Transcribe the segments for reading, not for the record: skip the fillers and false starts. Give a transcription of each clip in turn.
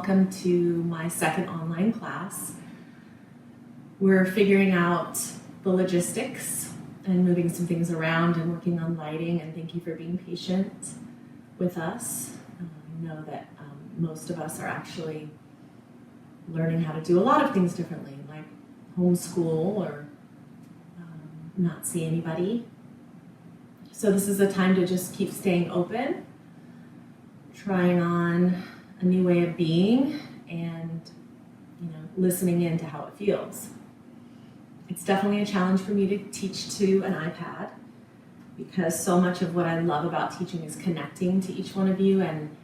welcome to my second online class. We're figuring out the logistics and moving some things around and working on lighting, and thank you for being patient with us. I know that most of us are actually learning how to do a lot of things differently, like homeschool or not see anybody. So this is a time to just keep staying open, trying on a new way of being, and listening in to how it feels. It's definitely a challenge for me to teach to an iPad, because so much of what I love about teaching is connecting to each one of you and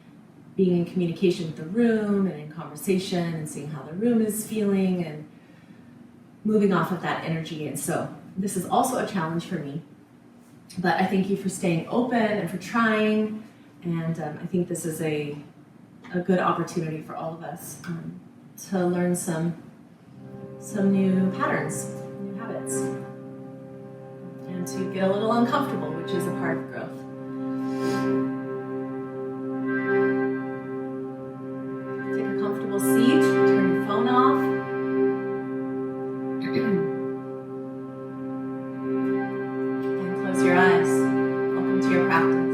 being in communication with the room and in conversation and seeing how the room is feeling and moving off of that energy. And so this is also a challenge for me, but I thank you for staying open and for trying, and I think this is a good opportunity for all of us to learn some new patterns, new habits, and to get a little uncomfortable, which is a part of growth. Take a comfortable seat, turn your phone off. And close your eyes. Welcome to your practice.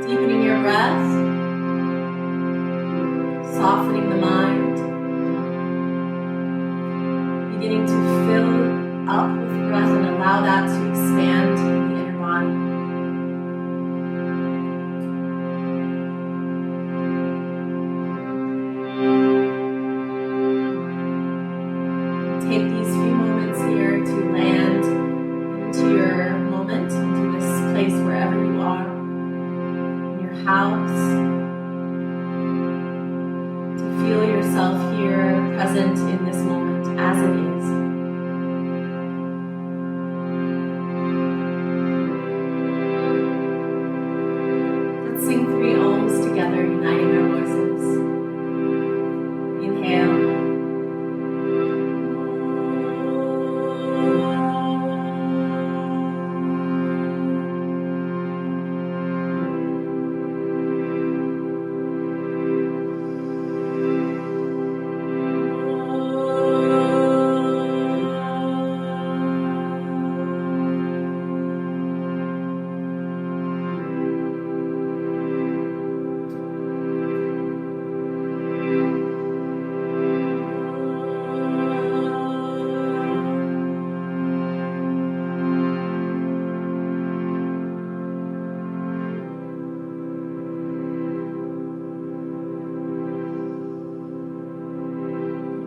Deepening your breath, softening the mind, beginning to fill up with breath and allow that to expand the inner body. Take these few moments here to land into your moment, into this place wherever you are, in your house, to feel yourself here, present in this moment as it is. Let's sing 3 ohms together, uniting our voices. Inhale.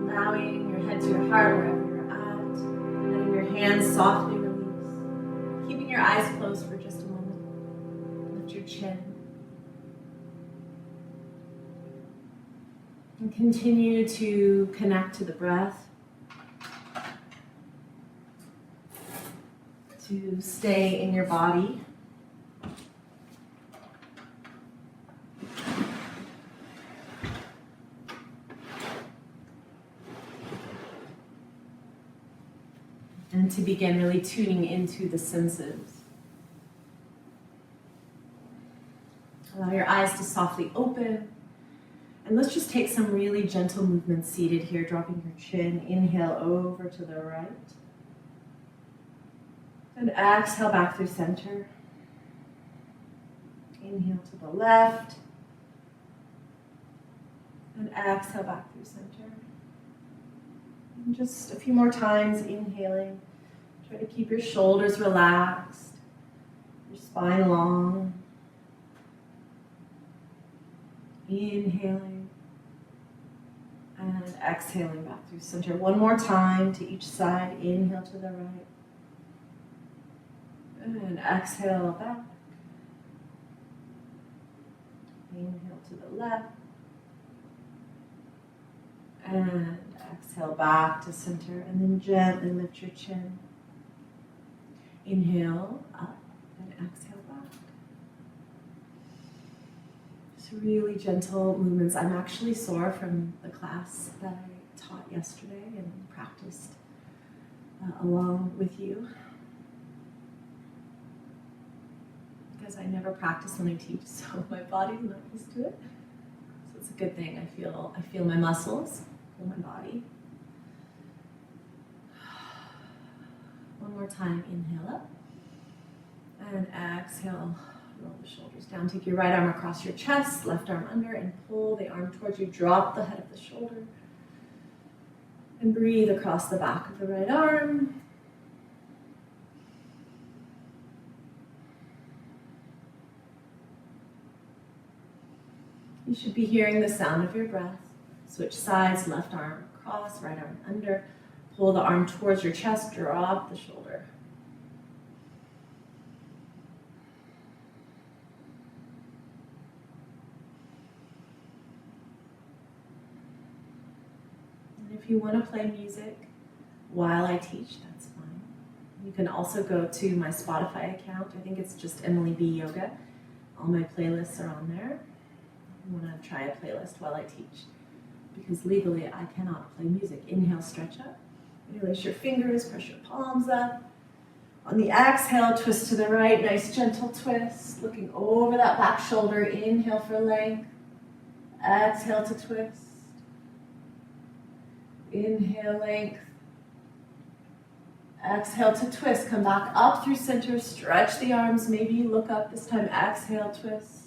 Allowing your head to your heart wherever you're at, letting your hands softly release, keeping your eyes closed for just a moment. Lift your chin. And continue to connect to the breath, to stay in your body. And to begin really tuning into the senses. Allow your eyes to softly open. And let's just take some really gentle movements seated here, dropping your chin. Inhale over to the right. And exhale back through center. Inhale to the left. And exhale back through center. And just a few more times, inhaling. Try to keep your shoulders relaxed, your spine long. Inhaling and exhaling back through center. One more time to each side. Inhale to the right. And exhale back. Inhale to the left. And exhale back to center. And then gently lift your chin. Inhale up and exhale back. Just really gentle movements. I'm actually sore from the class that I taught yesterday and practiced along with you. Because I never practice when I teach, so my body's not used to it. So it's a good thing. I feel my muscles, feel my body. One more time, inhale up. And exhale, roll the shoulders down. Take your right arm across your chest, left arm under, and pull the arm towards you. Drop the head of the shoulder. And breathe across the back of the right arm. You should be hearing the sound of your breath. Switch sides, left arm across, right arm under. Pull the arm towards your chest, drop the shoulder. And if you want to play music while I teach, that's fine. You can also go to my Spotify account. I think it's just Emily B. Yoga. All my playlists are on there. I want to try a playlist while I teach because legally I cannot play music. Inhale, stretch up. Release your fingers, press your palms up. On the exhale, twist to the right. Nice gentle twist. Looking over that back shoulder. Inhale for length. Exhale to twist. Inhale, length. Exhale to twist. Come back up through center. Stretch the arms. Maybe you look up this time. Exhale, twist.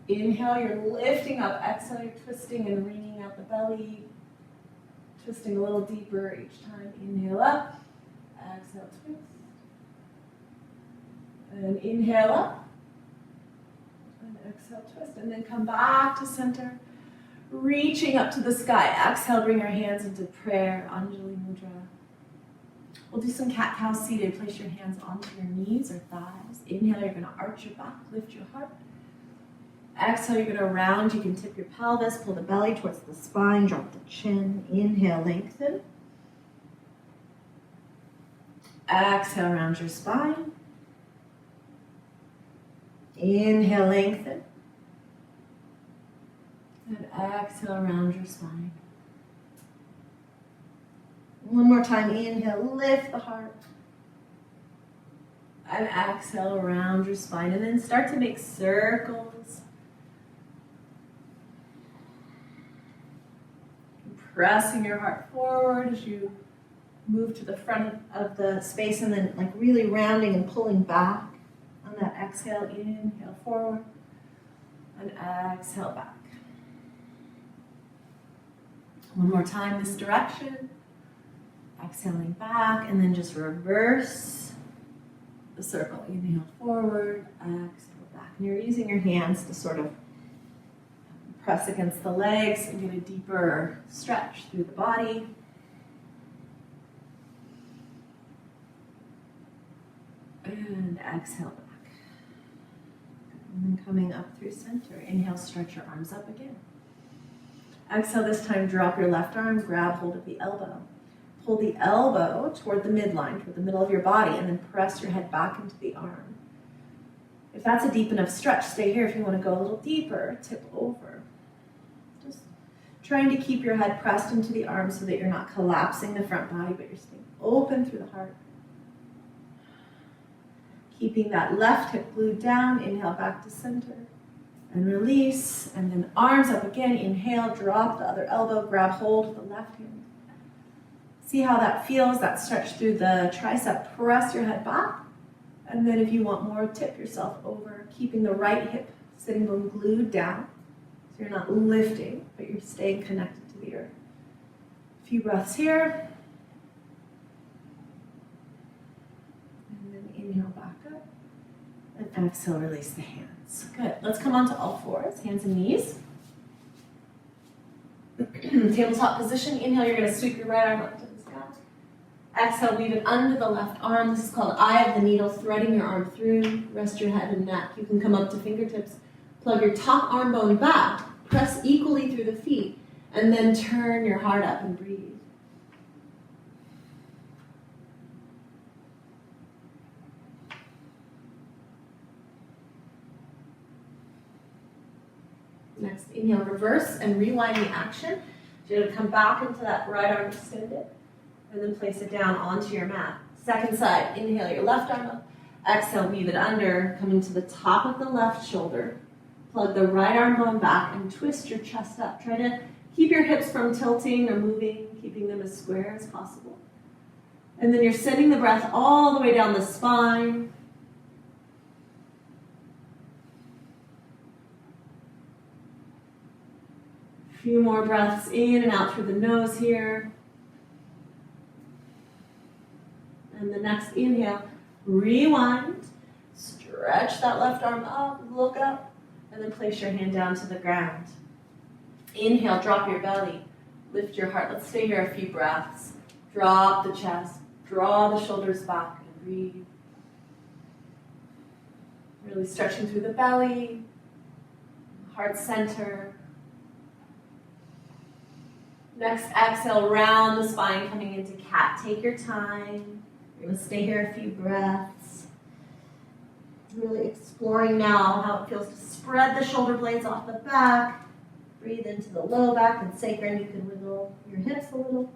Inhale, you're lifting up. Exhale, you're twisting and wringing out the belly. Twisting a little deeper each time. Inhale up. Exhale, twist. And inhale up. And exhale, twist. And then come back to center. Reaching up to the sky. Exhale, bring your hands into prayer. Anjali Mudra. We'll do some cat-cow seated. Place your hands onto your knees or thighs. Inhale, you're going to arch your back. Lift your heart. Exhale, you're going to round. You can tip your pelvis, pull the belly towards the spine, drop the chin. Inhale, lengthen. Exhale, round your spine. Inhale, lengthen. And exhale, round your spine. One more time. Inhale, lift the heart. And exhale, round your spine. And then start to make circles. Pressing your heart forward as you move to the front of the space and then like really rounding and pulling back. On that exhale, inhale forward and exhale back. One more time this direction. Exhaling back and then just reverse the circle. Inhale forward, exhale back. And you're using your hands to sort of press against the legs and get a deeper stretch through the body. And exhale back. And then coming up through center. Inhale, stretch your arms up again. Exhale, this time drop your left arm, grab hold of the elbow. Pull the elbow toward the midline, toward the middle of your body, and then press your head back into the arm. If that's a deep enough stretch, stay here. If you want to go a little deeper, tip over. Just trying to keep your head pressed into the arm so that you're not collapsing the front body, but you're staying open through the heart. Keeping that left hip glued down. Inhale back to center. And release. And then arms up again. Inhale, drop the other elbow, grab hold of the left hand. See how that feels, that stretch through the tricep. Press your head back. And then if you want more, tip yourself over, keeping the right hip sitting bone glued down. So you're not lifting, but you're staying connected to the earth. A few breaths here. And then inhale back up. And exhale, release the hands. Good. Let's come onto all fours, hands and knees. Tabletop position. Inhale, you're going to sweep your right arm up to the sky. Exhale, weave it under the left arm. This is called eye of the needle, threading your arm through. Rest your head and neck. You can come up to fingertips. Plug your top arm bone back. Press equally through the feet. And then turn your heart up and breathe. Inhale, reverse and rewind the action. So you're going to come back into that right arm extended and then place it down onto your mat. Second side, inhale your left arm up. Exhale, weave it under, coming to the top of the left shoulder. Plug the right arm bone back and twist your chest up. Try to keep your hips from tilting or moving, keeping them as square as possible. And then you're sending the breath all the way down the spine. A few more breaths in and out through the nose here. And the next inhale, rewind. Stretch that left arm up, look up, and then place your hand down to the ground. Inhale, drop your belly, lift your heart. Let's stay here a few breaths. Drop the chest, draw the shoulders back, and breathe. Really stretching through the belly, heart center. Next, exhale, round the spine, coming into cat. Take your time. You're going to stay here a few breaths. Really exploring now how it feels to spread the shoulder blades off the back. Breathe into the low back and sacrum. You can wiggle your hips a little.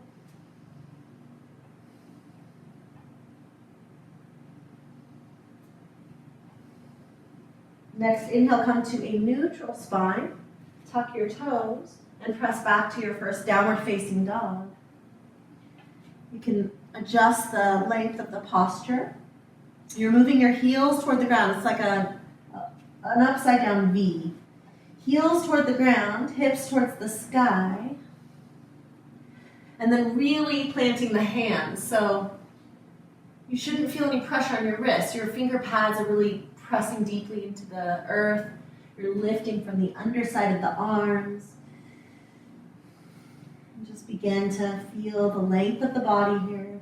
Next, inhale, come to a neutral spine. Tuck your toes and press back to your first downward facing dog. You can adjust the length of the posture. You're moving your heels toward the ground. It's like an upside down V. Heels toward the ground, hips towards the sky. And then really planting the hands. So you shouldn't feel any pressure on your wrists. Your finger pads are really pressing deeply into the earth. You're lifting from the underside of the arms. And just begin to feel the length of the body here.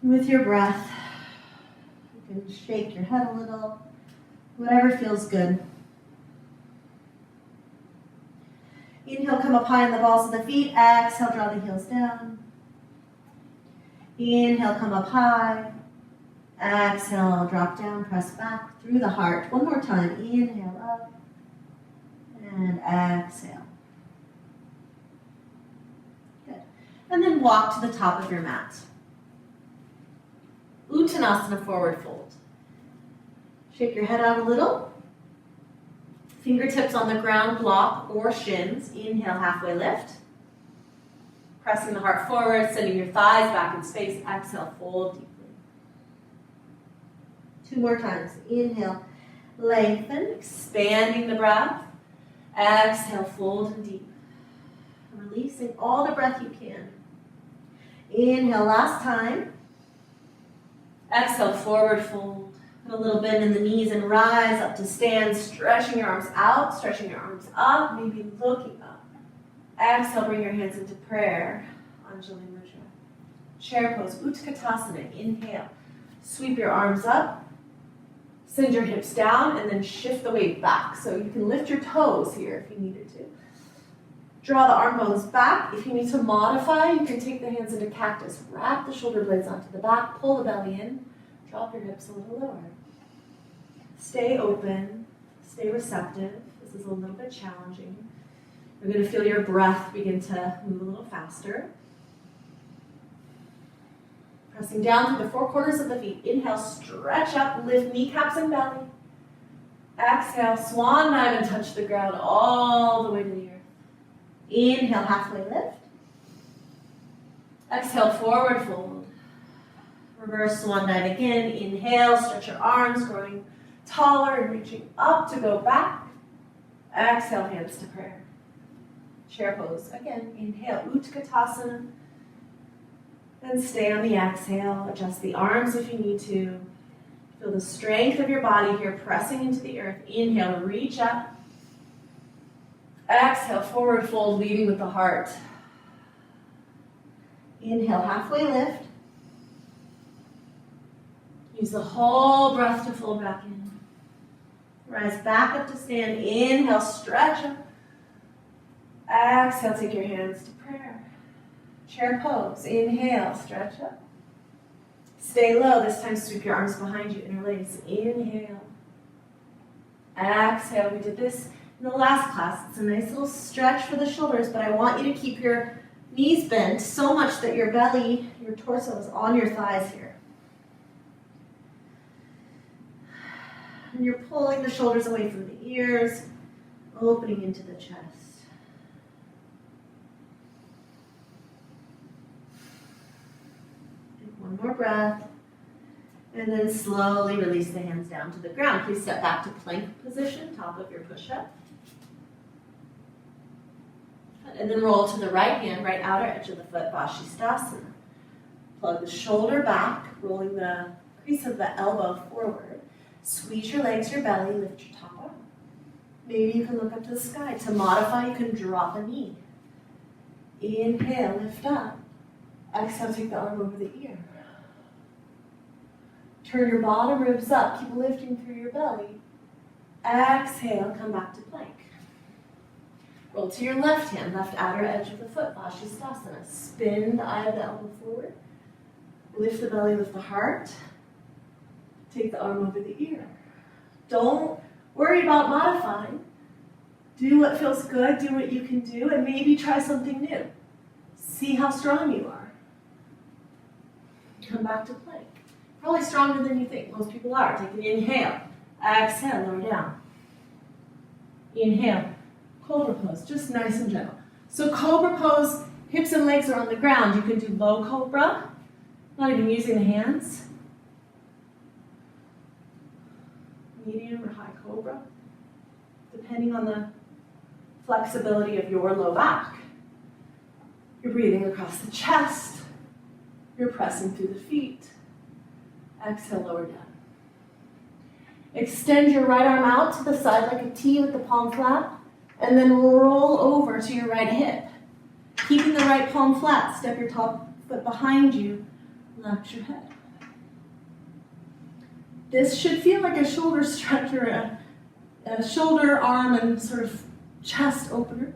With your breath, you can shake your head a little, whatever feels good. Inhale, come up high on the balls of the feet. Exhale, draw the heels down. Inhale, come up high. Exhale, drop down, press back through the heart. One more time. Inhale up and exhale. Good. And then walk to the top of your mat. Uttanasana, forward fold. Shake your head out a little. Fingertips on the ground, block or shins. Inhale, halfway lift. Pressing the heart forward, sending your thighs back in space. Exhale, fold deeply. 2 more times. Inhale, lengthen, expanding the breath. Exhale, fold and deep. Releasing all the breath you can. Inhale, last time. Exhale, forward fold. Put a little bend in the knees and rise up to stand, stretching your arms out, stretching your arms up, maybe looking up. Exhale, bring your hands into prayer. Anjali Mudra. Chair pose, Utkatasana. Inhale. Sweep your arms up. Send your hips down and then shift the weight back. So you can lift your toes here if you needed to. Draw the arm bones back. If you need to modify, you can take the hands into cactus. Wrap the shoulder blades onto the back. Pull the belly in. Drop your hips a little lower. Stay open. Stay receptive. This is a little bit challenging. You're going to feel your breath begin to move a little faster. Pressing down through the 4 corners of the feet. Inhale, stretch up, lift kneecaps and belly. Exhale, swan dive and touch the ground all the way to the earth. Inhale, halfway lift. Exhale, forward fold. Reverse swan dive again. Inhale, stretch your arms, growing taller and reaching up to go back. Exhale, hands to prayer. Chair pose. Again, inhale, Utkatasana. Then stay on the exhale. Adjust the arms if you need to. Feel the strength of your body here pressing into the earth. Inhale, reach up. Exhale, forward fold, leading with the heart. Inhale, halfway lift. Use the whole breath to fold back in. Rise back up to stand. Inhale, stretch up. Exhale, take your hands to prayer. Chair pose. Inhale, stretch up. Stay low. This time sweep your arms behind you, interlace. Inhale. Exhale. We did this In the last class, it's a nice little stretch for the shoulders, but I want you to keep your knees bent so much that your belly, your torso is on your thighs here. And you're pulling the shoulders away from the ears, opening into the chest. Take one more breath. And then slowly release the hands down to the ground. Please step back to plank position, top of your push-up. And then roll to the right hand, right outer edge of the foot, Vashisthasana. Plug the shoulder back, rolling the crease of the elbow forward. Squeeze your legs, your belly, lift your top arm. Maybe you can look up to the sky. To modify, you can drop a knee. Inhale, lift up. Exhale, take the arm over the ear. Turn your bottom ribs up. Keep lifting through your belly. Exhale, come back to plank. Roll to your left hand, left outer edge of the foot, Vashisthasana. Spin the eye of the elbow forward. Lift the belly, lift the heart. Take the arm over the ear. Don't worry about modifying. Do what feels good, do what you can do, and maybe try something new. See how strong you are. Come back to plank. Probably stronger than you think. Most people are. Take an inhale. Exhale, lower down. Inhale. Cobra pose, just nice and gentle. So cobra pose, hips and legs are on the ground. You can do low cobra, not even using the hands. Medium or high cobra, depending on the flexibility of your low back. You're breathing across the chest. You're pressing through the feet. Exhale, lower down. Extend your right arm out to the side like a T with the palm flat. And then roll over to your right hip. Keeping the right palm flat, step your top foot behind you, relax your head. This should feel like a shoulder stretch or a shoulder, arm, and sort of chest opener.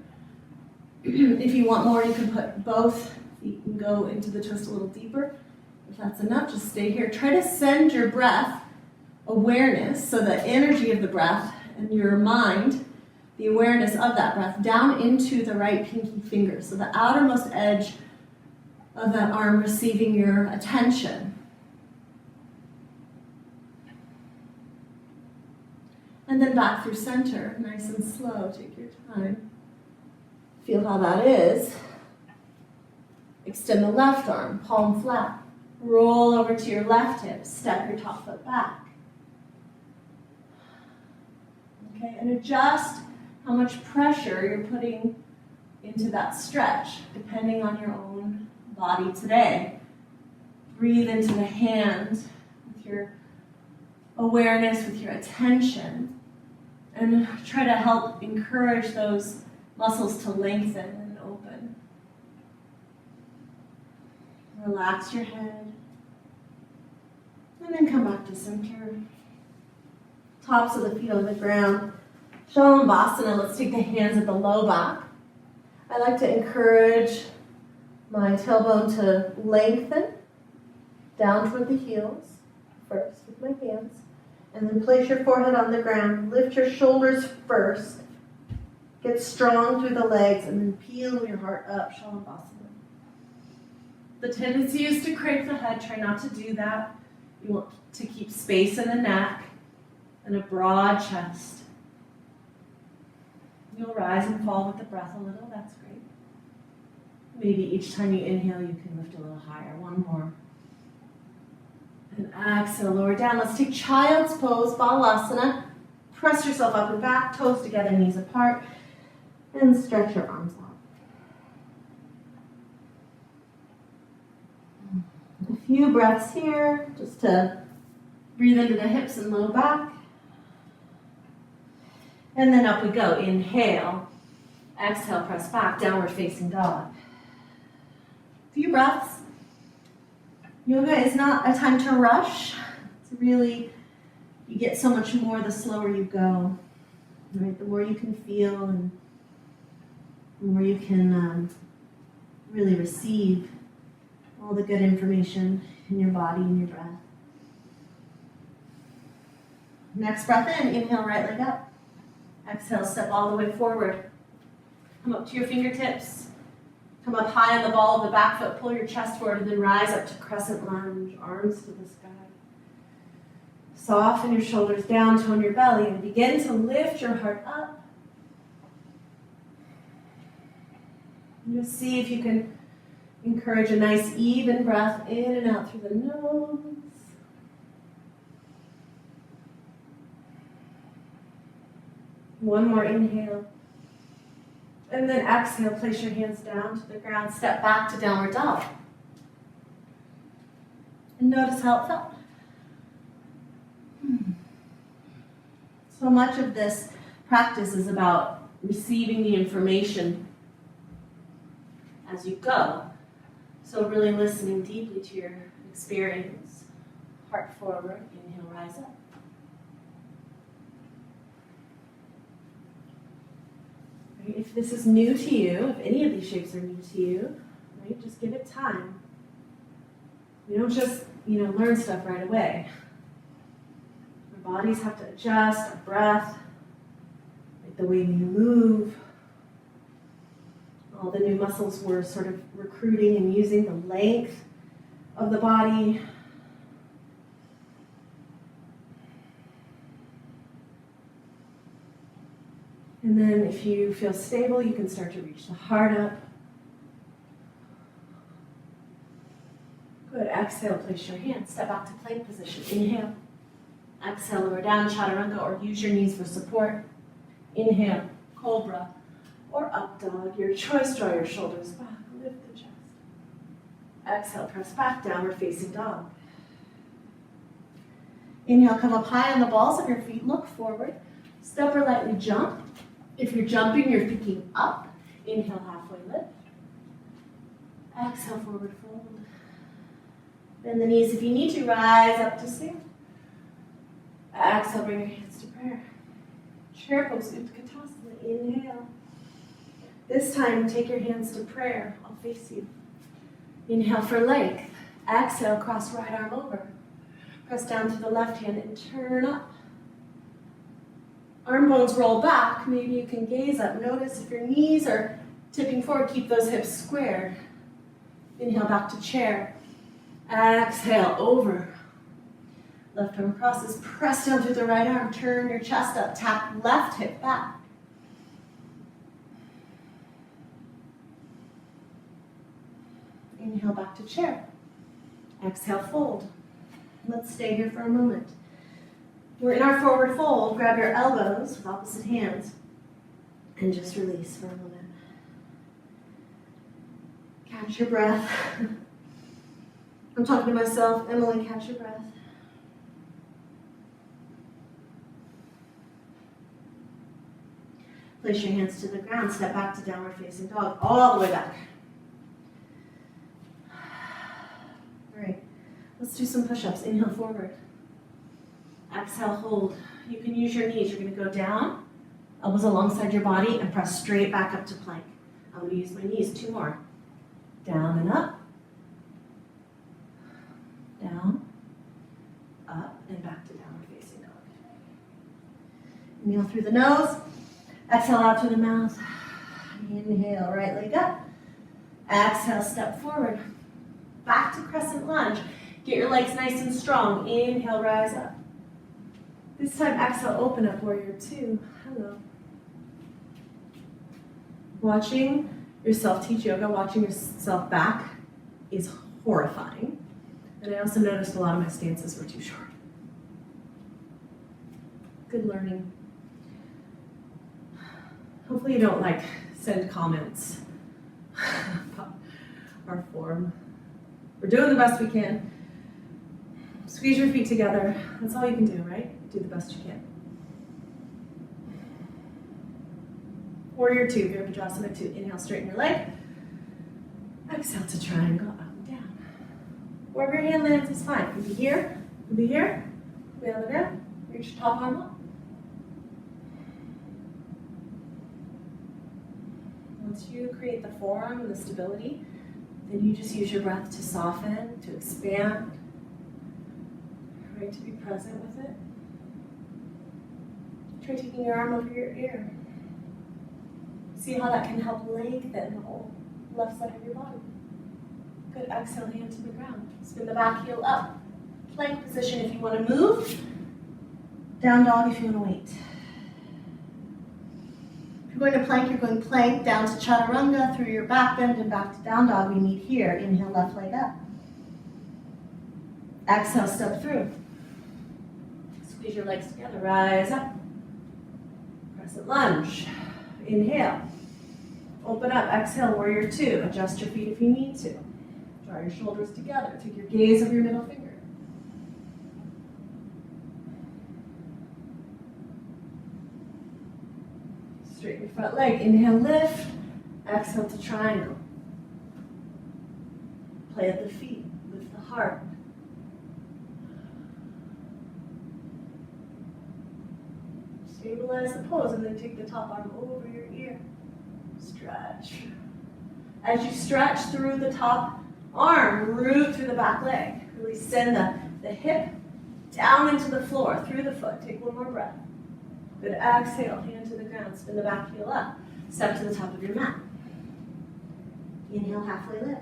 If you want more, you can put both feet and go into the twist a little deeper. If that's enough, just stay here. Try to send your breath awareness, so the energy of the breath and your mind, the awareness of that breath, down into the right pinky finger. So the outermost edge of that arm receiving your attention. And then back through center, nice and slow, take your time. Feel how that is. Extend the left arm, palm flat. Roll over to your left hip, step your top foot back. Okay, and adjust how much pressure you're putting into that stretch, depending on your own body today. Breathe into the hand with your awareness, with your attention, and try to help encourage those muscles to lengthen and open. Relax your head, and then come back to center. Tops of the feet on the ground. Shalabhasana, let's take the hands at the low back. I like to encourage my tailbone to lengthen down toward the heels first with my hands. And then place your forehead on the ground. Lift your shoulders first. Get strong through the legs and then peel your heart up, Shalabhasana. The tendency is to crank the head. Try not to do that. You want to keep space in the neck and a broad chest. You'll rise and fall with the breath a little. That's great. Maybe each time you inhale, you can lift a little higher. One more. And exhale, lower down. Let's take child's pose, Balasana. Press yourself up and back, toes together, knees apart, and stretch your arms out. A few breaths here, just to breathe into the hips and low back. And then up we go. Inhale. Exhale, press back, downward facing dog. Few breaths. Yoga is not a time to rush. It's really, you get so much more the slower you go. Right? The more you can feel and the more you can really receive all the good information in your body and your breath. Next breath in, inhale, right leg up. Exhale, step all the way forward. Come up to your fingertips. Come up high on the ball of the back foot, pull your chest forward, and then rise up to crescent lunge, arms to the sky. Soften your shoulders down, tone your belly, and begin to lift your heart up. And just see if you can encourage a nice even breath in and out through the nose. One more inhale. And then exhale, place your hands down to the ground, step back to downward dog. And notice how it felt. So much of this practice is about receiving the information as you go. So really listening deeply to your experience. Heart forward, inhale, rise up. Right? If this is new to you, if any of these shapes are new to you, right, just give it time. We don't just, learn stuff right away. Our bodies have to adjust, our breath, like the way we move. All the new muscles we're sort of recruiting and using, the length of the body. And then if you feel stable, you can start to reach the heart up. Good. Exhale, place your hands. Step back to plank position. Inhale. Exhale, lower down, chaturanga, or use your knees for support. Inhale, cobra, or up dog. Your choice, draw your shoulders back, lift the chest. Exhale, press back, downward facing dog. Inhale, come up high on the balls of your feet, look forward. Step or lightly jump. If you're jumping, you're picking up. Inhale, halfway lift. Exhale, forward fold. Bend the knees if you need to, rise up to stand. Exhale, bring your hands to prayer. Chair pose, Utkatasana. Inhale. This time, take your hands to prayer. I'll face you. Inhale for length. Exhale, cross right arm over. Press down to the left hand and turn up. Arm bones roll back. Maybe you can gaze up. Notice if your knees are tipping forward, keep those hips squared. Inhale, back to chair. Exhale, over. Left arm crosses. Press down through the right arm. Turn your chest up. Tap left hip back. Inhale, back to chair. Exhale, fold. Let's stay here for a moment. We're in our forward fold. Grab your elbows with opposite hands and just release for a moment. Catch your breath. I'm talking to myself. Emily, catch your breath. Place your hands to the ground. Step back to downward facing dog. All the way back. All right. Let's do some push-ups. Inhale forward. Exhale, hold. You can use your knees. You're going to go down, elbows alongside your body, and press straight back up to plank. I'm going to use my knees. 2 more. Down and up. Down, up, and back to downward facing dog. Inhale through the nose. Exhale out through the mouth. Inhale, right leg up. Exhale, step forward. Back to crescent lunge. Get your legs nice and strong. Inhale, rise up. This time, exhale, open up, warrior 2. Hello. Watching yourself teach yoga, watching yourself back is horrifying. And I also noticed a lot of my stances were too short. Good learning. Hopefully you don't send comments about our form. We're doing the best we can. Squeeze your feet together. That's all you can do, right? Do the best you can. Warrior 2, Virabhadrasana 2. Inhale, straighten your leg. Exhale to triangle, up and down. Wherever your hand lands is fine. It could be here, it could be here, it could be on the ground. Reach your top arm up. Once you create the forearm and the stability, then you just use your breath to soften, to expand, right? To be present with it. Try taking your arm over your ear. See how that can help lengthen the whole left side of your body. Good, exhale, hand to the ground. Spin the back heel up. Plank position if you want to move. Down dog if you want to wait. If you're going to plank, you're going plank down to chaturanga through your back bend and back to down dog. We meet here. Inhale, left leg up. Exhale, step through. Squeeze your legs together, rise up. Crescent lunge. Inhale. Open up, exhale, warrior two. Adjust your feet if you need to. Draw your shoulders together. Take your gaze over your middle finger. Straighten your front leg. Inhale, lift. Exhale to triangle. Play at the feet. Lift the heart. Stabilize the pose and then take the top arm over your ear. Stretch. As you stretch through the top arm, root through the back leg. Really send the hip down into the floor, through the foot. Take one more breath. Good, exhale, hand to the ground. Spin the back heel up. Step to the top of your mat. Inhale, halfway lift.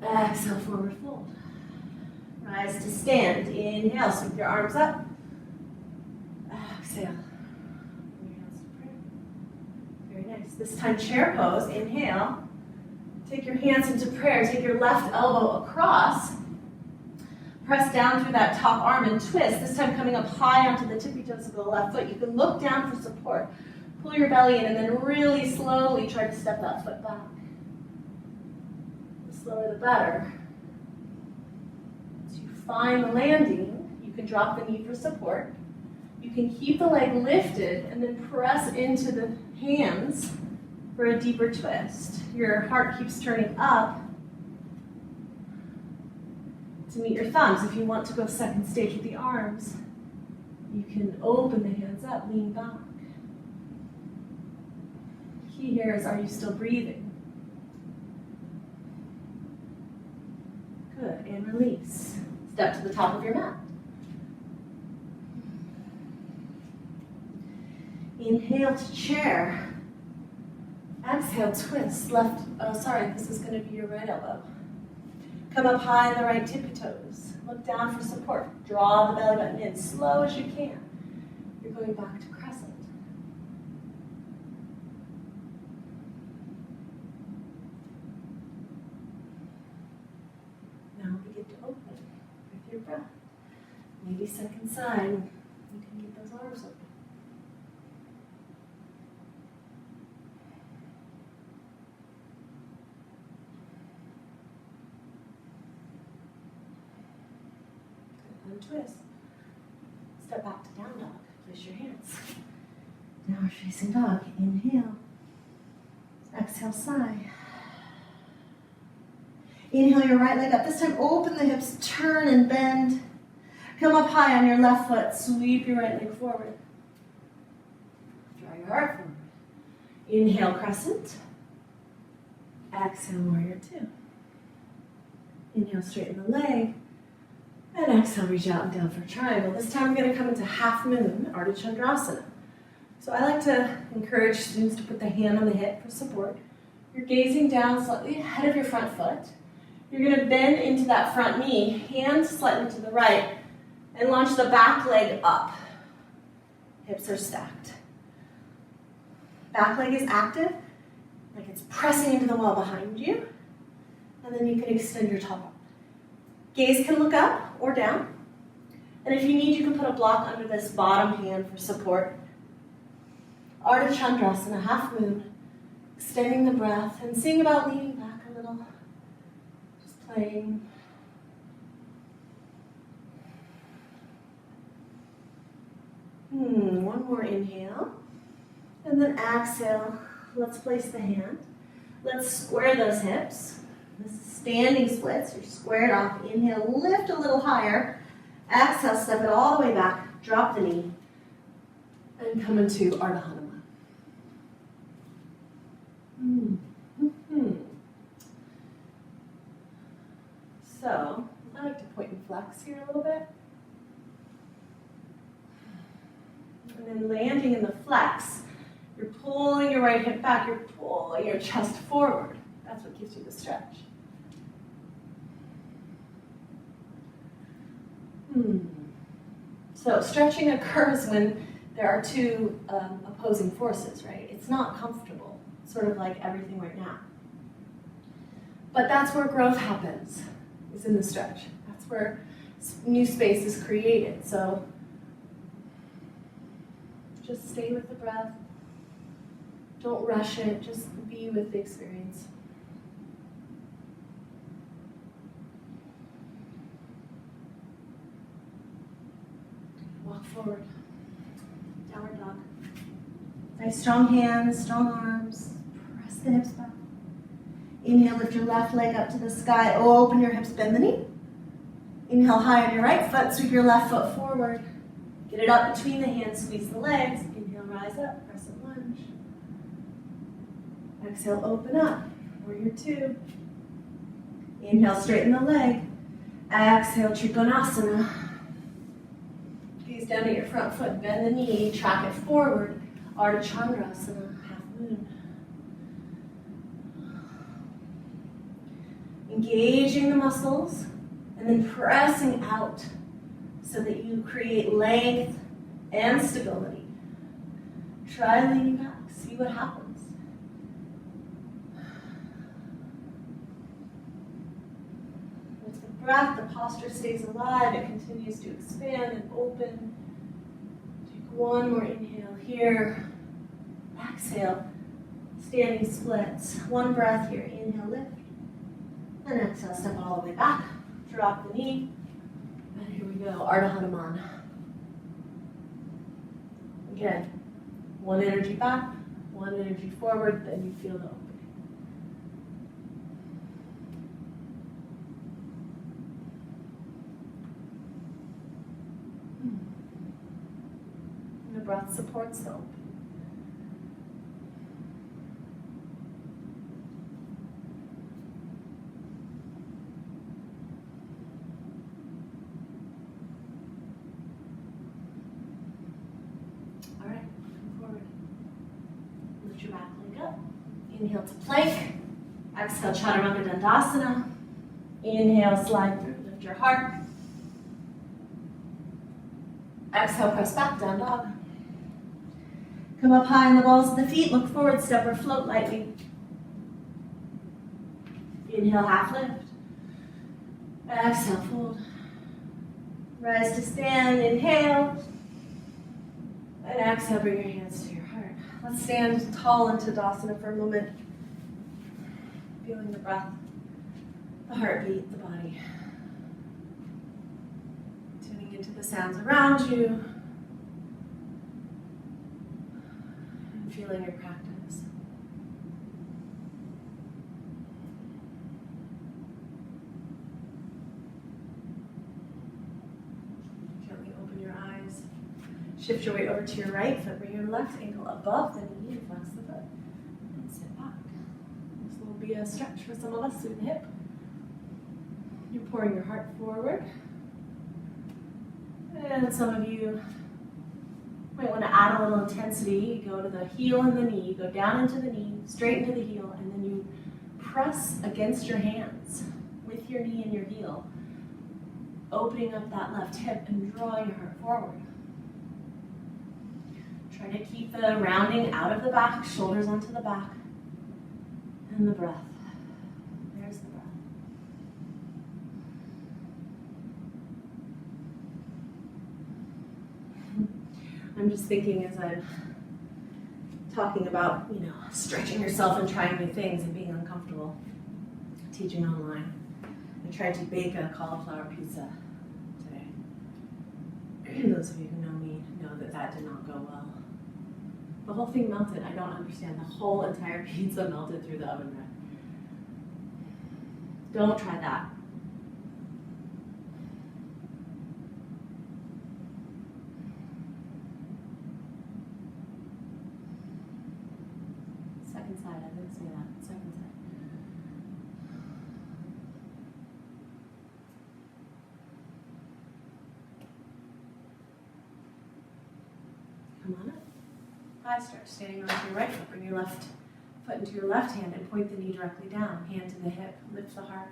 Exhale, forward fold. Rise to stand. Inhale, sweep your arms up. Exhale. Bring your hands to prayer. Very nice. This time, chair pose. Inhale. Take your hands into prayer. Take your left elbow across. Press down through that top arm and twist. This time coming up high onto the tippy toes of the left foot. You can look down for support. Pull your belly in and then really slowly try to step that foot back. The slower the better. As you find the landing, you can drop the knee for support. You can keep the leg lifted and then press into the hands for a deeper twist. Your heart keeps turning up to meet your thumbs. If you want to go second stage with the arms, you can open the hands up, lean back. Key here is, are you still breathing? Good, and release. Step to the top of your mat. Inhale to chair. Exhale, twist. This is going to be your right elbow. Come up high in the right tippy toes. Look down for support. Draw the belly button in slow as you can. You're going back to crescent. Now begin to open with your breath. Maybe second side. You can get those arms open. Twist. Step back to down dog. Place your hands. Downward facing dog. Inhale. Exhale, sigh. Inhale your right leg up. This time open the hips, turn and bend. Come up high on your left foot. Sweep your right leg forward. Draw your heart forward. Inhale, crescent. Exhale, warrior two. Inhale, straighten the leg. And exhale, reach out and down for triangle. This time we're going to come into half moon, Ardha Chandrasana. So I like to encourage students to put the hand on the hip for support. You're gazing down slightly ahead of your front foot. You're going to bend into that front knee, hands slightly to the right, and launch the back leg up. Hips are stacked. Back leg is active, like it's pressing into the wall behind you. And then you can extend your top arm. Gaze can look up or down. And if you need, you can put a block under this bottom hand for support. Ardha Chandrasana, half moon. Extending the breath and seeing about leaning back a little. Just playing. One more inhale. And then exhale. Let's place the hand. Let's square those hips. This is standing splits. You're squared off. Inhale, lift a little higher. Exhale, step it all the way back. Drop the knee. And come into Ardha Hanuman. So, I like to point and flex here a little bit. And then landing in the flex. You're pulling your right hip back, you're pulling your chest forward. That's what gives you the stretch. So stretching occurs when there are two opposing forces, right? It's not comfortable, sort of like everything right now. But that's where growth happens, is in the stretch. That's where new space is created. So just stay with the breath. Don't rush it, just be with the experience. Walk forward. Downward dog. Nice strong hands, strong arms. Press the hips back. Inhale, lift your left leg up to the sky. Open your hips, bend the knee. Inhale high on your right foot, sweep your left foot forward. Get it up between the hands, squeeze the legs. Inhale, rise up, crescent lunge. Exhale, open up, warrior two. Inhale, straighten the leg. Exhale, Trikonasana. Gaze down at your front foot, bend the knee, track it forward. Ardha Chandrasana, half moon. Engaging the muscles and then pressing out so that you create length and stability. Try leaning back, see what happens. With the breath, the posture stays alive, it continues to expand and open. Take one more inhale here. Exhale, standing splits. One breath here, inhale, lift. And exhale, step all the way back. Drop the knee. And here we go, Ardha Hanuman. Again, one energy back, one energy forward, then you feel the opening. And the breath supports the opening. Your back leg up. Inhale to plank. Exhale, Chaturanga Dandasana. Inhale, slide through, lift your heart. Exhale, press back, down dog. Come up high in the balls of the feet, look forward, step or float lightly. Inhale, half lift. Exhale, fold. Rise to stand, inhale. And exhale, bring your hands to your heart. Let's stand tall in Tadasana for a moment. Feeling the breath, the heartbeat, the body. Tuning into the sounds around you. And feeling your practice. Gently open your eyes. Shift your weight over to your right foot. Bring your left ankle above the knee and flex the foot. And sit back. This will be a stretch for some of us through the hip. You're pouring your heart forward. And some of you might want to add a little intensity. Go to the heel and the knee. Go down into the knee, straight into the heel, and then you press against your hands with your knee and your heel, opening up that left hip and drawing your heart forward. Try to keep the rounding out of the back, shoulders onto the back, and the breath. There's the breath. I'm just thinking as I'm talking about, stretching yourself and trying new things and being uncomfortable, teaching online. I tried to bake a cauliflower pizza today. Those of you who know me know that that did not go well. The whole thing melted. I don't understand. The whole entire pizza melted through the oven rack. Don't try that. Second side, I didn't say that. Second side. Come on thigh stretch. Standing onto your right foot, bring your left foot into your left hand and point the knee directly down. Hand to the hip, lift the heart,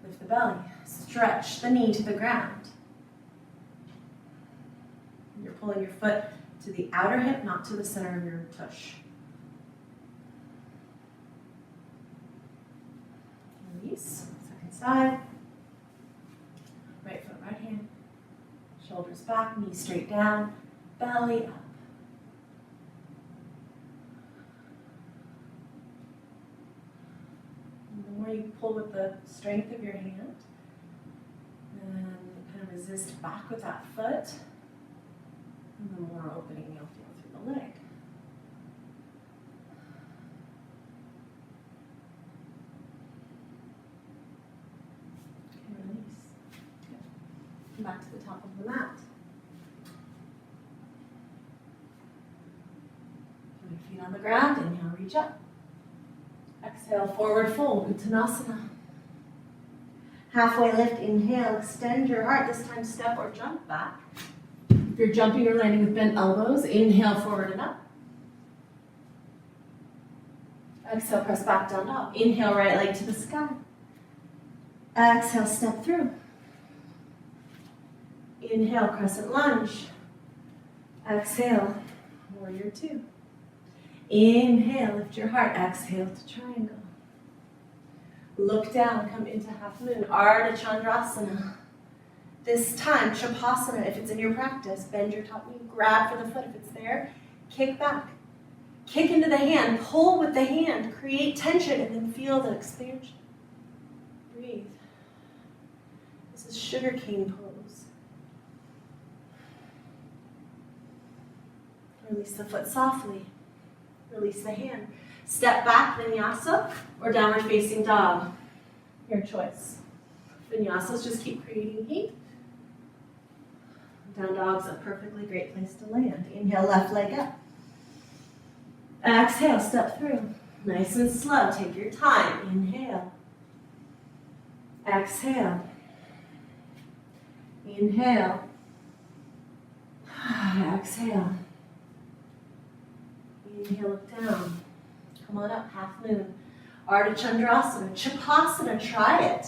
lift the belly. Stretch the knee to the ground. You're pulling your foot to the outer hip, not to the center of your tush. Release. Second side. Right foot, right hand. Shoulders back, knees straight down, belly up. And the more you pull with the strength of your hand, and kind of resist back with that foot, and the more opening you'll feel through the leg. Okay, release. Good. Come back to the top of the mat. Put your feet on the ground, inhale, reach up. Exhale, forward fold, Uttanasana. Halfway lift, inhale, extend your heart. This time step or jump back. If you're jumping or landing with bent elbows, inhale, forward and up. Exhale, press back down dog. Inhale, right leg to the sky. Exhale, step through. Inhale, crescent lunge. Exhale, warrior two. Inhale, lift your heart. Exhale to triangle. Look down, come into half moon. Ardha Chandrasana. This time, Shavasana, if it's in your practice, bend your top knee, grab for the foot if it's there, kick back. Kick into the hand, pull with the hand, create tension, and then feel the expansion. Breathe. This is sugarcane pose. Release the foot softly. Release the hand. Step back, vinyasa, or downward facing dog. Your choice. Vinyasas just keep creating heat. Down dog's a perfectly great place to land. Inhale, left leg up. Exhale, step through. Nice and slow, take your time. Inhale. Exhale. Inhale. Exhale. Inhale, look down. Come on up, half moon. Ardha Chandrasana, Chapasana, try it.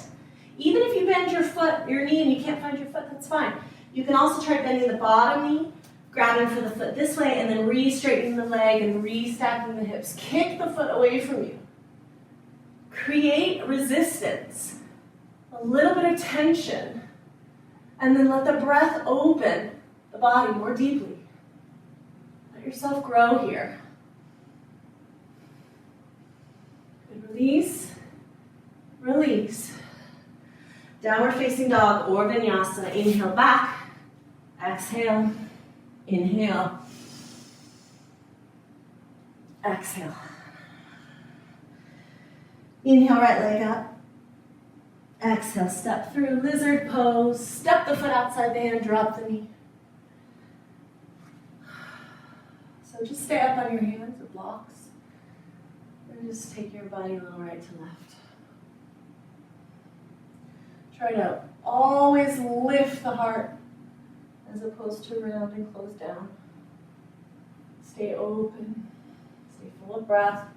Even if you bend your knee and you can't find your foot, that's fine. You can also try bending the bottom knee, grabbing for the foot this way, and then re-straightening the leg and re-stacking the hips. Kick the foot away from you. Create resistance, a little bit of tension, and then let the breath open the body more deeply. Let yourself grow here. Good, release, release. Downward facing dog or vinyasa. Inhale back, exhale, inhale, exhale. Inhale, right leg up. Exhale, step through, lizard pose. Step the foot outside the hand, drop the knee. So just stay up on your hands or blocks. And just take your body a little right to left. Try to always lift the heart as opposed to round and close down. Stay open. Stay full of breath.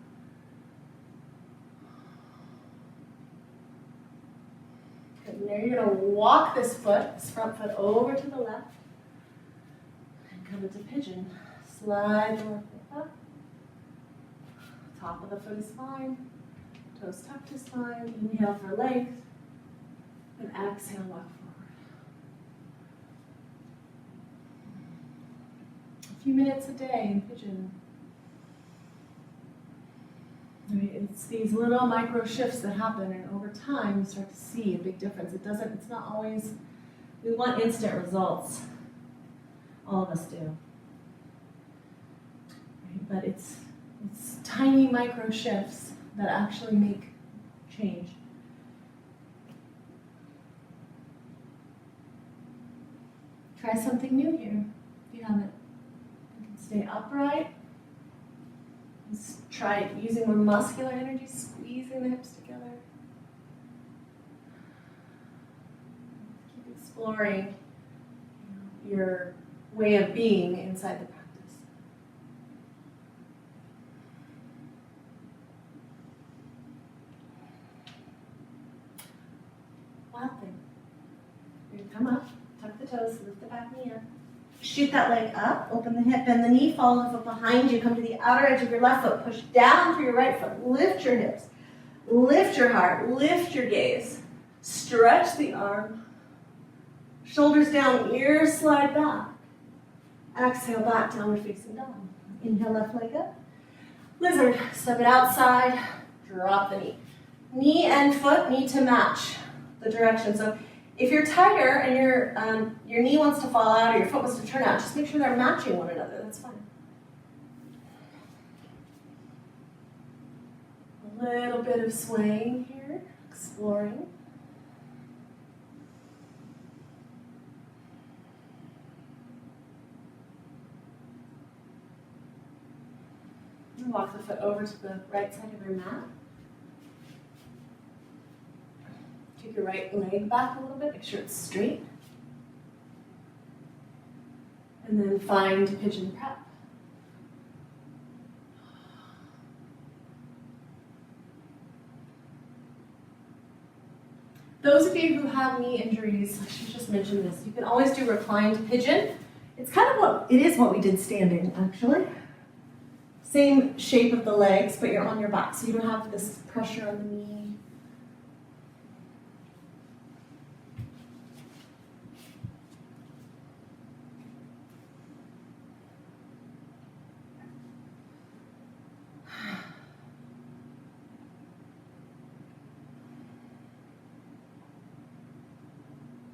Good. Now you're going to walk this foot, this front foot, over to the left. And come into pigeon. Slide the left foot up. Top of the foot is fine. Toes tucked is fine. Inhale for length. And exhale, walk forward. A few minutes a day in pigeon. Right, it's these little micro shifts that happen, and over time you start to see a big difference. It's not always, we want instant results. All of us do. Right, but it's tiny micro shifts that actually make change. Try something new here, if you haven't. You can stay upright. Just try using more muscular energy, squeezing the hips together. Keep exploring your way of being inside the practice. come up, tuck the toes, lift the back knee up. Shoot that leg up, open the hip, bend the knee, follow the foot behind you, come to the outer edge of your left foot, push down through your right foot, lift your hips, lift your heart, lift your gaze, stretch the arm, shoulders down, ears slide back. Exhale, back, downward facing dog. Inhale, left leg up. Lizard, step it outside, drop the knee. Knee and foot need to match the direction. So if you're tighter and your knee wants to fall out or your foot wants to turn out, just make sure they're matching one another. That's fine. A little bit of swaying here, exploring. Walk the foot over to the right side of your mat. Take your right leg back a little bit, make sure it's straight. And then find pigeon prep. Those of you who have knee injuries, I should just mention this, you can always do reclined pigeon. It's kind of what we did standing, actually. Same shape of the legs, but you're on your back, so you don't have this pressure on the knee.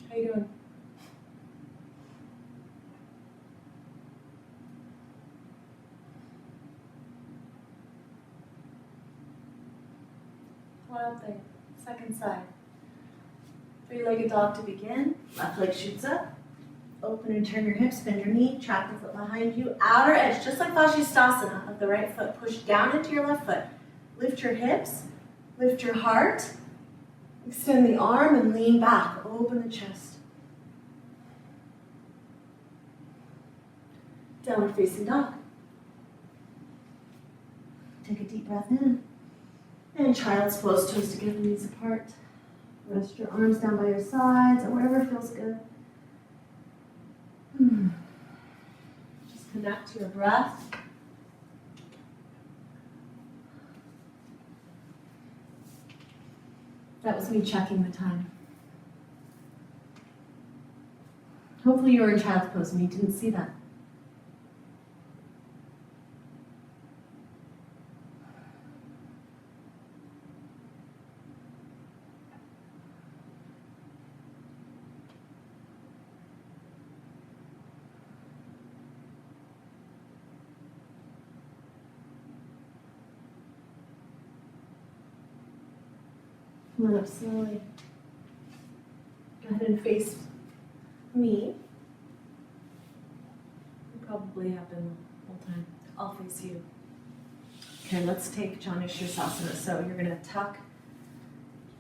How you doing? Wild thing. Second side. Three-legged dog to begin. Left leg shoots up. Open and turn your hips, bend your knee, trap the foot behind you. Outer edge, just like Vashisthasana of the right foot. Push down into your left foot. Lift your hips, lift your heart. Extend the arm and lean back. Open the chest. Downward facing dog. Take a deep breath in. And child's pose, toes together, knees apart. Rest your arms down by your sides or wherever feels good. Just connect to your breath. That was me checking the time. Hopefully you were in child's pose and you didn't see that. Come on up slowly. Go ahead and face me. You probably have been the whole time. I'll face you. Okay, let's take Janu Sirsasana. So you're going to tuck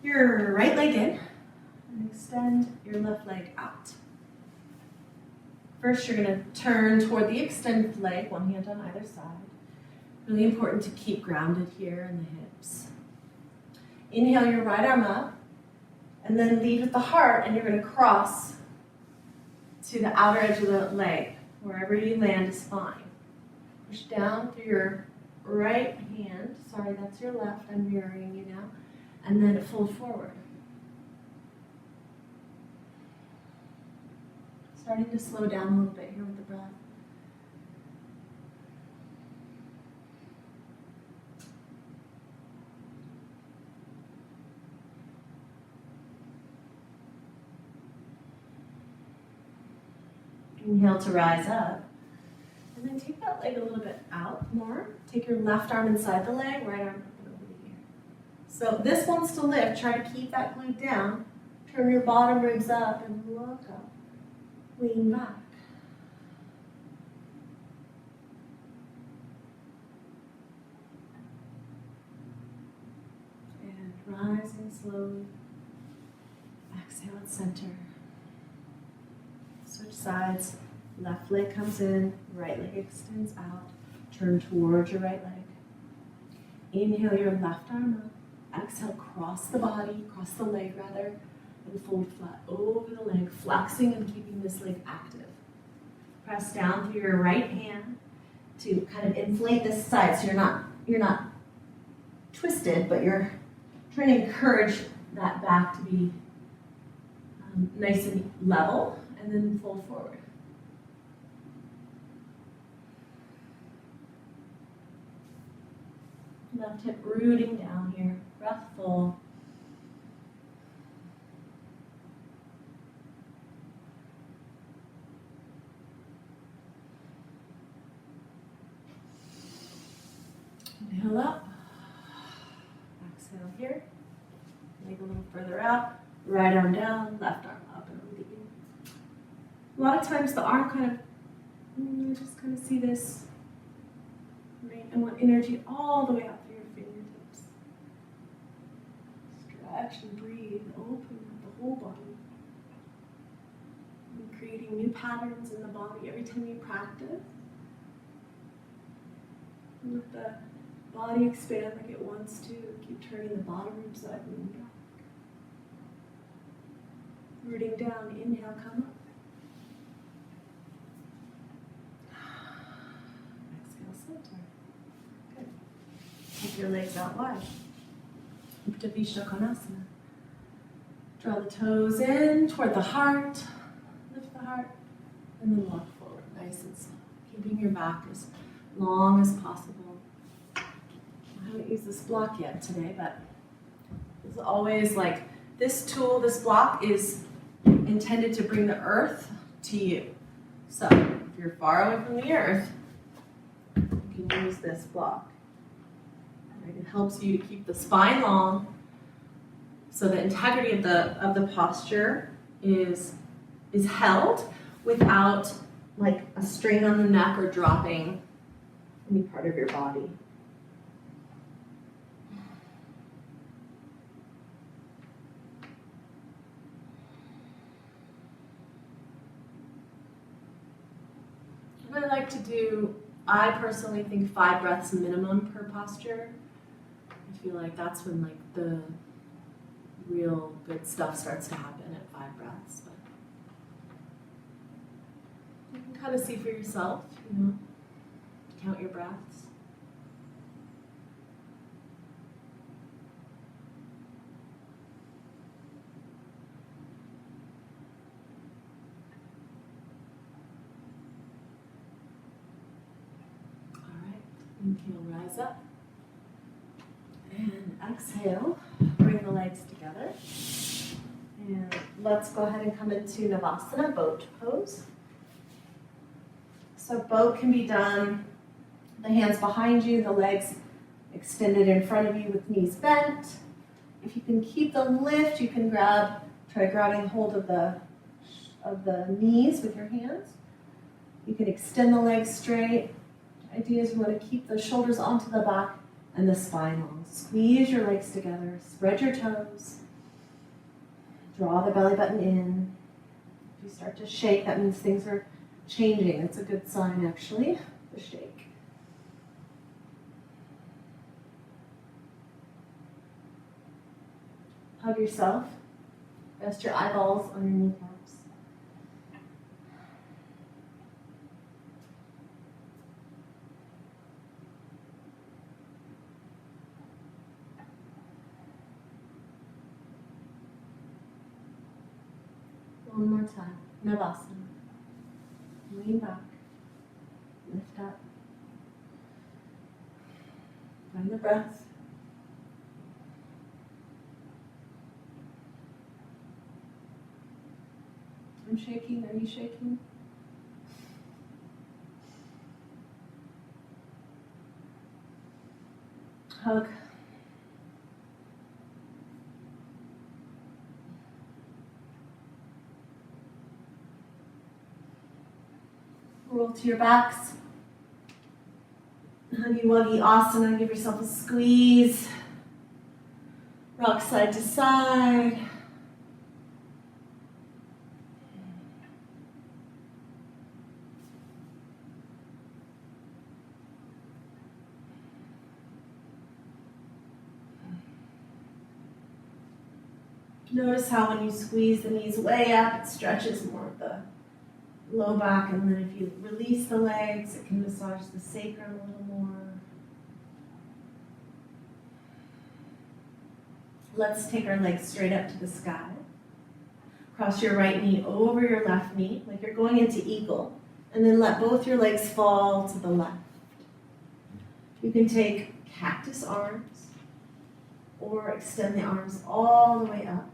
your right leg in and extend your left leg out. First, you're going to turn toward the extended leg, one hand on either side. Really important to keep grounded here in the hips. Inhale your right arm up, and then lead with the heart, and you're going to cross to the outer edge of the leg. Wherever you land is fine. Push down through your right hand. Sorry, that's your left. I'm mirroring you now. And then fold forward. Starting to slow down a little bit here with the breath. Inhale to rise up. And then take that leg a little bit out more. Take your left arm inside the leg, right arm up and over the ear. So this wants to lift. Try to keep that glute down. Turn your bottom ribs up and look up. Lean back. And rising slowly. Exhale at center. Switch sides. Left leg comes in, right leg extends out. Turn towards your right leg. Inhale your left arm up. Exhale, cross the body, cross the leg rather. and fold flat over the leg, flexing and keeping this leg active. Press down through your right hand to kind of inflate this side so you're not twisted, but you're trying to encourage that back to be nice and level, and then fold forward. Left hip rooting down here, breath full. Inhale up, exhale here, leg a little further out, right arm down, left arm up and releasing. A lot of times the arm kind of, just kind of see this, right? I want energy all the way out through your fingertips. Stretch and breathe, open the whole body. And creating new patterns in the body every time you practice. And let the body expand like it wants to. Keep turning the bottom rib side and back. Rooting down, inhale, come up. Exhale, center. Good. Take your legs out wide. Upta Visha Konasana. Draw the toes in toward the heart. Lift the heart. And then walk forward, nice and slow. Keeping your back as long as possible. I haven't used this block yet today, but it's always like this tool, this block is intended to bring the earth to you. So if you're far away from the earth, you can use this block. Right? It helps you to keep the spine long, so the integrity of the posture is held without like a strain on the neck or dropping any part of your body. I like to do, I personally think 5 breaths minimum per posture. I feel like that's when like the real good stuff starts to happen at 5 breaths. But you can kind of see for yourself, count your breaths. Inhale, rise up. And exhale, bring the legs together. And let's go ahead and come into Navasana, boat pose. So boat can be done, the hands behind you, the legs extended in front of you with knees bent. If you can keep the lift, you can try grabbing hold of the knees with your hands. You can extend the legs straight. Idea is you want to keep the shoulders onto the back and the spine long. Squeeze your legs together, spread your toes, draw the belly button in. If you start to shake, that means things are changing. It's a good sign, actually, the shake. Hug yourself. Rest your eyeballs on your kneecaps. One more time. Navasana. Lean back. Lift up. Find the breath. I'm shaking. Are you shaking? Hug. Roll to your backs. Huggy Wuggy Asana. Give yourself a squeeze. Rock side to side. Notice how when you squeeze the knees way up, it stretches more of the low back, and then if you release the legs, it can massage the sacrum a little more. Let's take our legs straight up to the sky. Cross your right knee over your left knee, like you're going into eagle, and then let both your legs fall to the left. You can take cactus arms or extend the arms all the way up.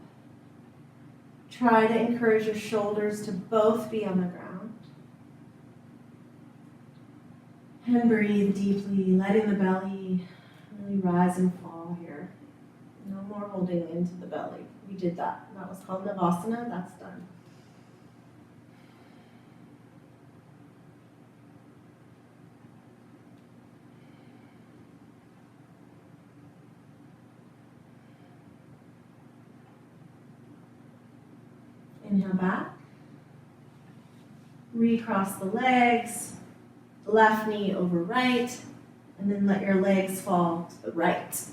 Try to encourage your shoulders to both be on the ground. And breathe deeply, letting the belly really rise and fall here. No more holding into the belly. We did that. That was called Navasana. That's done. Inhale back. Recross the legs, left knee over right, and then let your legs fall to the right.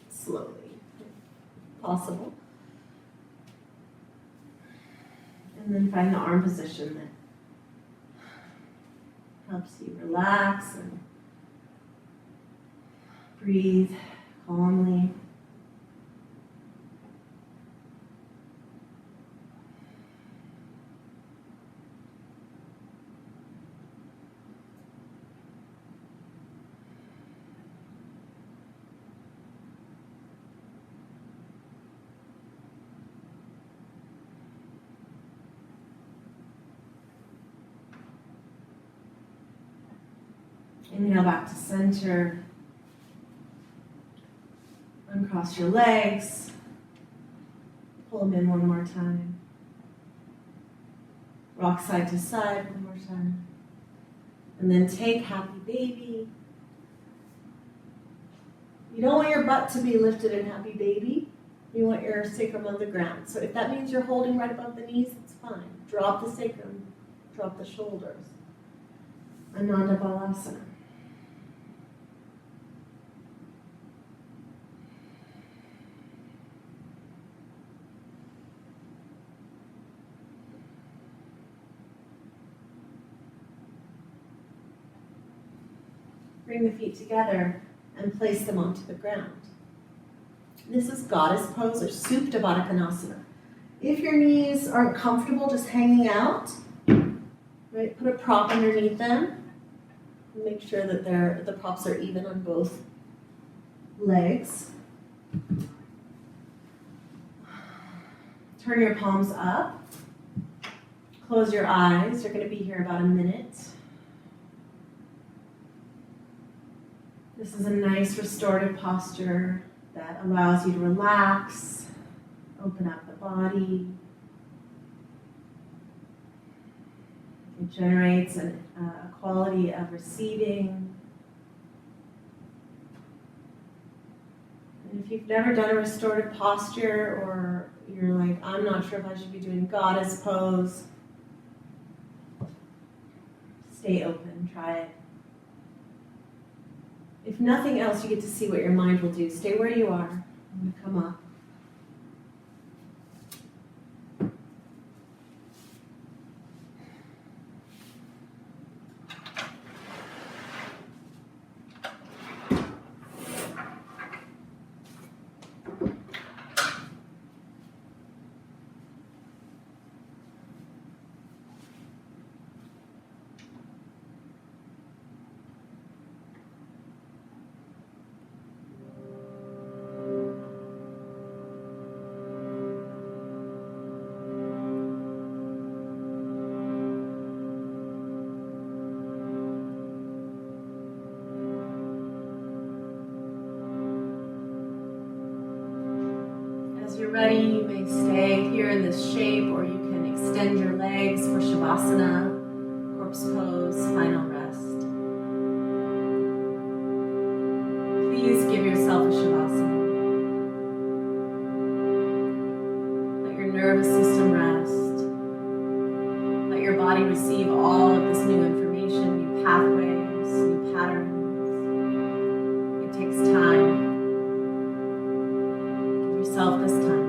Slowly, if possible. And then find the arm position that helps you relax and breathe calmly. Inhale back to center. Uncross your legs. Pull them in one more time. Rock side to side one more time. And then take happy baby. You don't want your butt to be lifted in happy baby. You want your sacrum on the ground. So if that means you're holding right above the knees, it's fine. Drop the sacrum, drop the shoulders. Ananda Balasana. Bring the feet together and place them onto the ground. This is goddess pose or Supta Baddha Konasana. If your knees aren't comfortable just hanging out, right, put a prop underneath them. Make sure that the props are even on both legs. Turn your palms up. Close your eyes. You're going to be here about a minute. This is a nice restorative posture that allows you to relax, open up the body. It generates a quality of receiving. And if you've never done a restorative posture, or you're like, I'm not sure if I should be doing goddess pose, stay open, try it. If nothing else, you get to see what your mind will do. Stay where you are. I'm going to come up. You're ready, you may stay here in this shape, or you can extend your legs for Shavasana, corpse pose, final rest. Please give yourself a Shavasana. Let your nervous system rest. Let your body receive all of this new information, new pathways, new patterns. It takes time. Give yourself this time.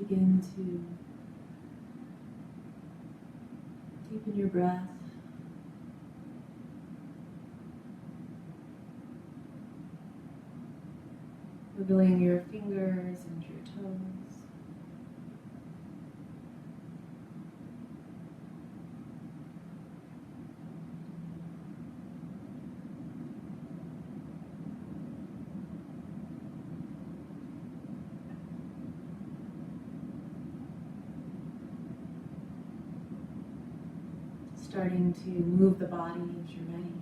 begin to deepen your breath. Wiggling your fingers and your toes. Starting to move the body as you're ready.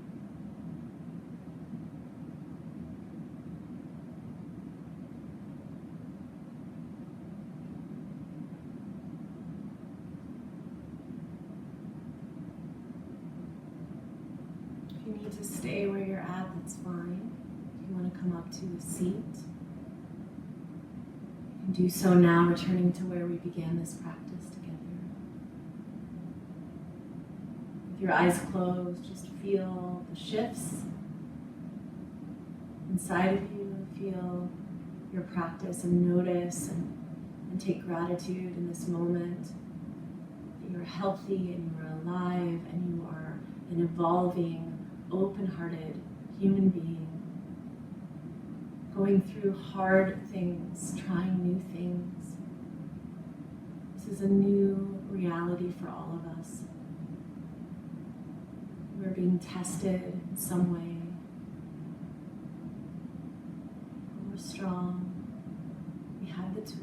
If you need to stay where you're at, that's fine. If you want to come up to a seat, you can do so now, returning to where we began this practice together. With your eyes closed, just feel the shifts inside of you. Feel your practice and notice and take gratitude in this moment that you're healthy and you are alive and you are an evolving, open-hearted human being, going through hard things, trying new things. This is a new reality for all of us. We're being tested in some way. We're strong. We have the tools.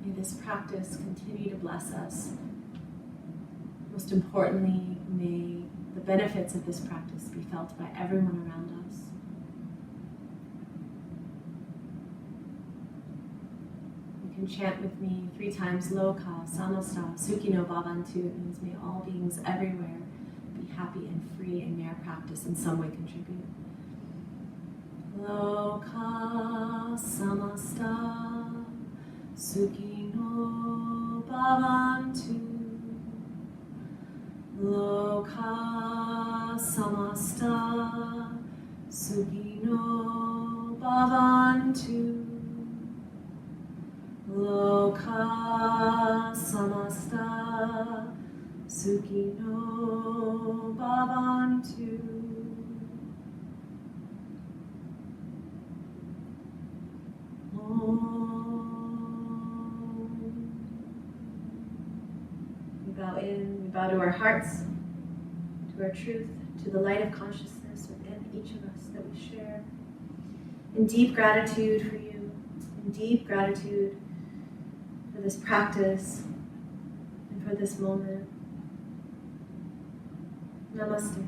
May this practice continue to bless us. Most importantly, may the benefits of this practice be felt by everyone around us. You can chant with me 3 times Loka, Samasta, Sukhino Bhavantu. It means may all beings everywhere be happy and free, and may our practice in some way contribute. Loka Samasta Sukhino Bhavantu. Loka Samasta Sukhino Bhavantu. Loka Samasta Sukhino Bhavantu. We bow in, we bow to our hearts, to our truth, to the light of consciousness within each of us that we share. In deep gratitude for you, in deep gratitude for this practice and for this moment. Namaste.